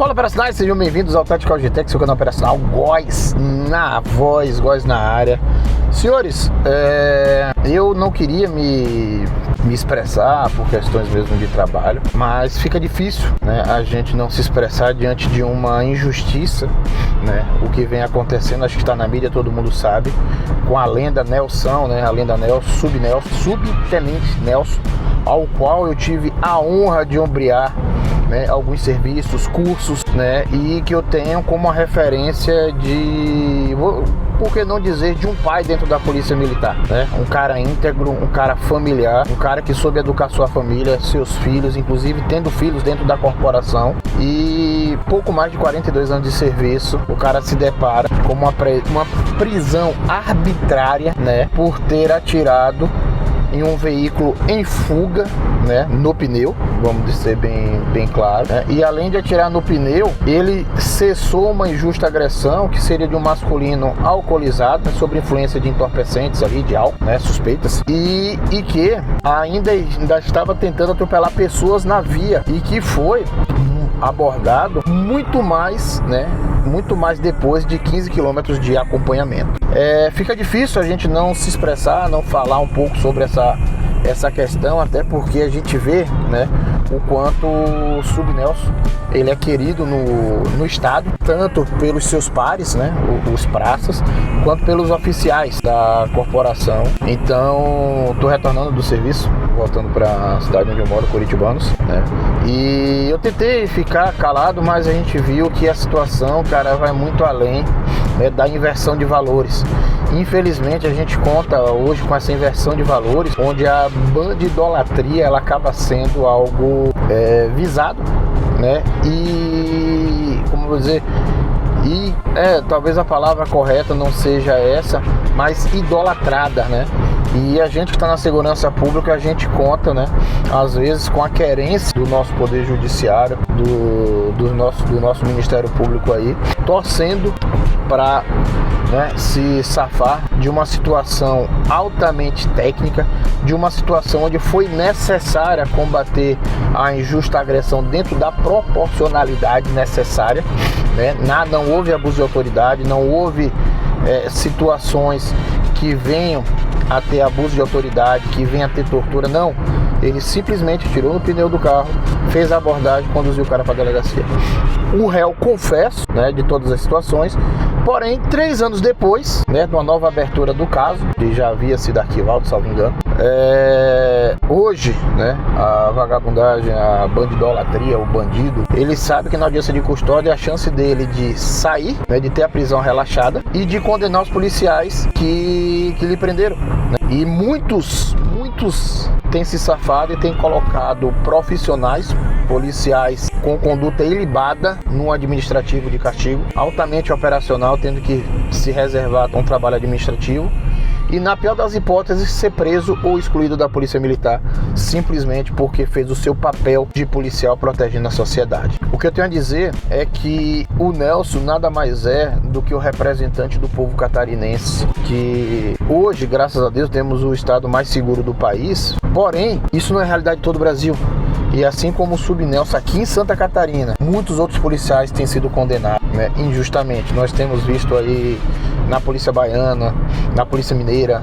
Fala operacionais, sejam bem-vindos ao Tactical GTEC, seu canal operacional Góis na voz, Góis na área. Senhores, eu não queria me expressar por questões mesmo de trabalho, mas fica difícil, né, a gente não se expressar diante de uma injustiça, né, o que vem acontecendo, acho que está na mídia, todo mundo sabe, com a lenda Nelson, né, a lenda Nelson, subtenente Nelson, ao qual eu tive a honra de ombrear, né, alguns serviços, cursos, né, e que eu tenho como uma referência de, por que não dizer, de um pai dentro da polícia militar, né? Um cara íntegro, um cara familiar, um cara que soube educar sua família, seus filhos, inclusive tendo filhos dentro da corporação. E pouco mais de 42 anos de serviço, o cara se depara com uma prisão arbitrária, né, por ter atirado em um veículo em fuga, né, no pneu, vamos dizer bem claro, né? E além de atirar no pneu, ele cessou uma injusta agressão que seria de um masculino alcoolizado, né, sob influência de entorpecentes ali, de álcool, né, suspeitas, e que ainda estava tentando atropelar pessoas na via e que foi abordado muito mais, né, muito mais depois de 15 quilômetros de acompanhamento. Fica difícil a gente não se expressar, não falar um pouco sobre essa questão, até porque a gente vê, né, o quanto o Subnelson ele é querido no estado, tanto pelos seus pares, né, os praças, quanto pelos oficiais da corporação. Então, tô retornando do serviço, voltando para a cidade onde eu moro, Curitibanos, né? E eu tentei ficar calado, mas a gente viu que a situação, cara, vai muito além, né, da inversão de valores. Infelizmente a gente conta hoje com essa inversão de valores, onde a bandidolatria ela acaba sendo algo visado, né? E como eu vou dizer, talvez a palavra correta não seja essa, mas idolatrada, né? E a gente que está na segurança pública, a gente conta, né, às vezes com a querência do nosso poder judiciário, do nosso Ministério Público aí, torcendo para, né, se safar de uma situação altamente técnica, de uma situação onde foi necessária combater a injusta agressão dentro da proporcionalidade necessária, né? Não houve abuso de autoridade, não houve situações que venham a ter abuso de autoridade, que venha a ter tortura, não. Ele simplesmente tirou no pneu do carro, fez a abordagem e conduziu o cara para a delegacia. O réu confesso, né, de todas as situações, porém 3 anos depois, né, de uma nova abertura do caso, que já havia sido arquivado, salvo engano, hoje, né, a vagabundagem, a bandidolatria, o bandido, ele sabe que na audiência de custódia a chance dele de sair, né, de ter a prisão relaxada e de condenar os policiais que lhe prenderam, né? E muitos têm se safado e têm colocado profissionais, policiais com conduta ilibada no administrativo de castigo, altamente operacional, tendo que se reservar a um trabalho administrativo e, na pior das hipóteses, ser preso ou excluído da polícia militar, simplesmente porque fez o seu papel de policial protegendo a sociedade. O que eu tenho a dizer é que o Nelson nada mais é do que o representante do povo catarinense, que hoje, graças a Deus, temos o estado mais seguro do país, porém, isso não é a realidade de todo o Brasil. E assim como o Subnelson aqui em Santa Catarina, muitos outros policiais têm sido condenados, né, injustamente. Nós temos visto aí na Polícia Baiana, na Polícia Mineira,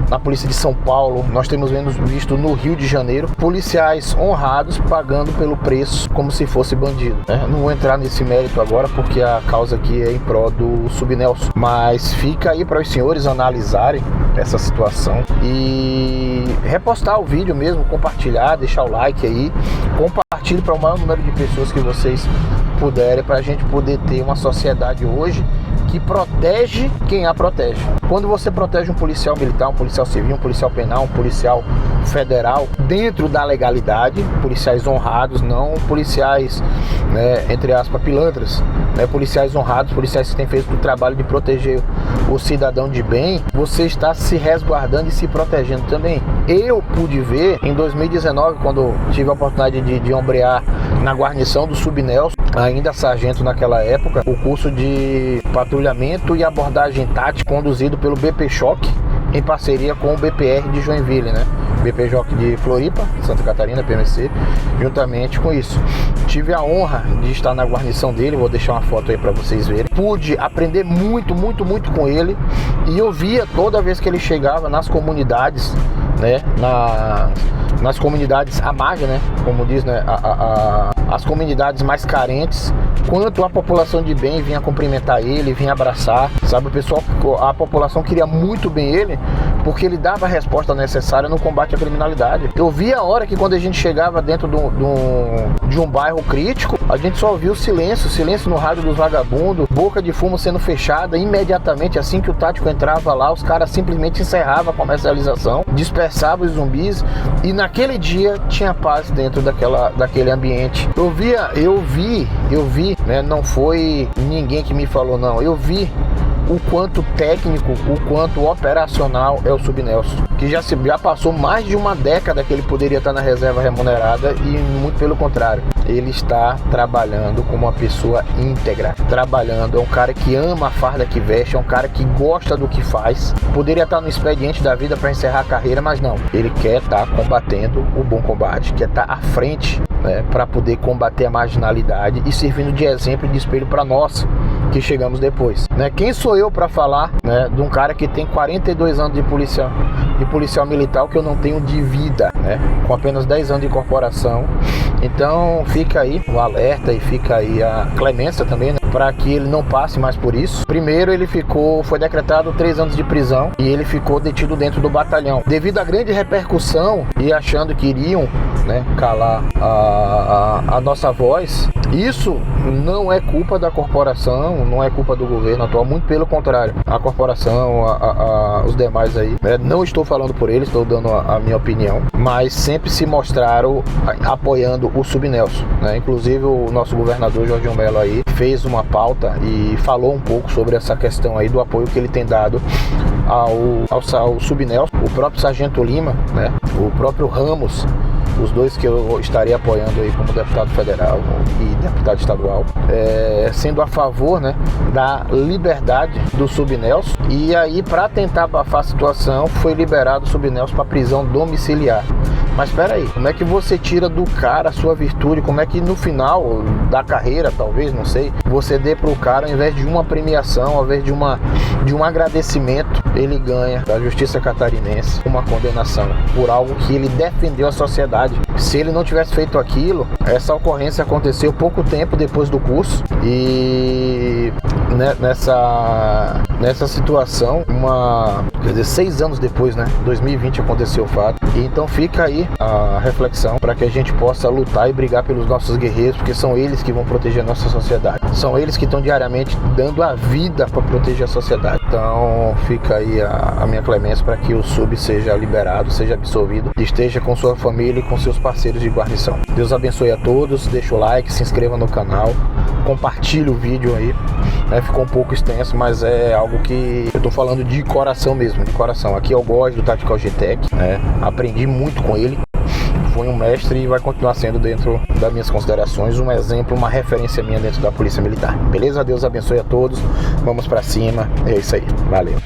na Polícia de São Paulo, nós temos visto no Rio de Janeiro, policiais honrados pagando pelo preço como se fosse bandido, né? Não vou entrar nesse mérito agora porque a causa aqui é em prol do Subnelson, mas fica aí para os senhores analisarem essa situação e repostar o vídeo mesmo, compartilhar, deixar o like aí, compartilhe para o maior número de pessoas que vocês puderem, para a gente poder ter uma sociedade hoje que protege quem a protege. Quando você protege um policial militar, um policial civil, um policial penal, um policial federal, dentro da legalidade, policiais honrados, não policiais, né, entre aspas, pilantras, né, policiais honrados, policiais que têm feito o trabalho de proteger o cidadão de bem, você está se resguardando e se protegendo também. Eu pude ver em 2019, quando tive a oportunidade de ombrear na guarnição do Subnelson, ainda sargento naquela época, o curso de patrulhamento e abordagem tática conduzido pelo BP Choque, em parceria com o BPR de Joinville, né? BPJ de Floripa, Santa Catarina, PMC, juntamente com isso. Tive a honra de estar na guarnição dele, vou deixar uma foto aí para vocês verem. Pude aprender muito com ele, e eu via toda vez que ele chegava nas comunidades, né, nas comunidades à margem, né, como diz, né, as comunidades mais carentes, quanto a população de bem vinha cumprimentar ele, vinha abraçar, sabe, o pessoal, a população queria muito bem ele, porque ele dava a resposta necessária no combate à criminalidade. Eu via a hora que quando a gente chegava dentro de um bairro crítico, a gente só ouvia o silêncio no rádio dos vagabundos, boca de fumo sendo fechada, imediatamente assim que o tático entrava lá, os caras simplesmente encerravam a comercialização, dispersavam os zumbis, e naquele dia tinha paz dentro daquele ambiente. Eu vi, né, não foi ninguém que me falou não, eu vi o quanto técnico, o quanto operacional é o Subnelson, que já passou mais de uma década que ele poderia estar na reserva remunerada, e muito pelo contrário, ele está trabalhando como uma pessoa íntegra, trabalhando, é um cara que ama a farda que veste, é um cara que gosta do que faz, poderia estar no expediente da vida para encerrar a carreira, mas não, ele quer estar combatendo o bom combate, quer estar à frente, né, para poder combater a marginalidade e servindo de exemplo e de espelho para nós que chegamos depois, né? Quem sou eu para falar, né, de um cara que tem 42 anos de policial militar, que eu não tenho de vida, né, com apenas 10 anos de corporação. Então fica aí o alerta e fica aí a clemência também, né, para que ele não passe mais por isso. Primeiro ele foi decretado 3 anos de prisão e ele ficou detido dentro do batalhão. Devido à grande repercussão e achando que iriam, né, calar a nossa voz, isso não é culpa da corporação, não é culpa do governo atual, muito pelo contrário. A corporação, os demais aí, né, não estou falando por eles, estou dando a minha opinião, mas sempre se mostraram apoiando o Subnelson, né? Inclusive o nosso governador Jorginho Melo aí fez uma pauta e falou um pouco sobre essa questão aí do apoio que ele tem dado ao Subnelson, o próprio Sargento Lima, né, o próprio Ramos, os dois que eu estaria apoiando aí como deputado federal e deputado estadual, sendo a favor, né, da liberdade do Subnelson. E aí, para tentar abafar a situação, foi liberado o Subnelson para prisão domiciliar. Mas espera aí, como é que você tira do cara a sua virtude? Como é que no final da carreira, talvez, não sei, você dê pro cara, ao invés de uma premiação, ao invés de um agradecimento, ele ganha da justiça catarinense uma condenação por algo que ele defendeu à sociedade. Se ele não tivesse feito aquilo, essa ocorrência aconteceu pouco tempo depois do curso, e nessa situação, 6 anos depois, né, 2020 aconteceu o fato. E então fica aí a reflexão para que a gente possa lutar e brigar pelos nossos guerreiros, porque são eles que vão proteger a nossa sociedade, são eles que estão diariamente dando a vida para proteger a sociedade. Então fica aí a minha clemência para que o Sub seja liberado, seja absolvido, esteja com sua família e com seus parceiros de guarnição. Deus abençoe a todos, deixa o like, se inscreva no canal, compartilhe o vídeo aí, né? Ficou um pouco extenso, mas é algo que eu tô falando de coração mesmo, de coração. Aqui eu gosto do Tactical GTEC, né? Aprendi muito com ele, foi um mestre e vai continuar sendo, dentro das minhas considerações, um exemplo, uma referência minha dentro da Polícia Militar. Beleza? Deus abençoe a todos, vamos pra cima, é isso aí, valeu.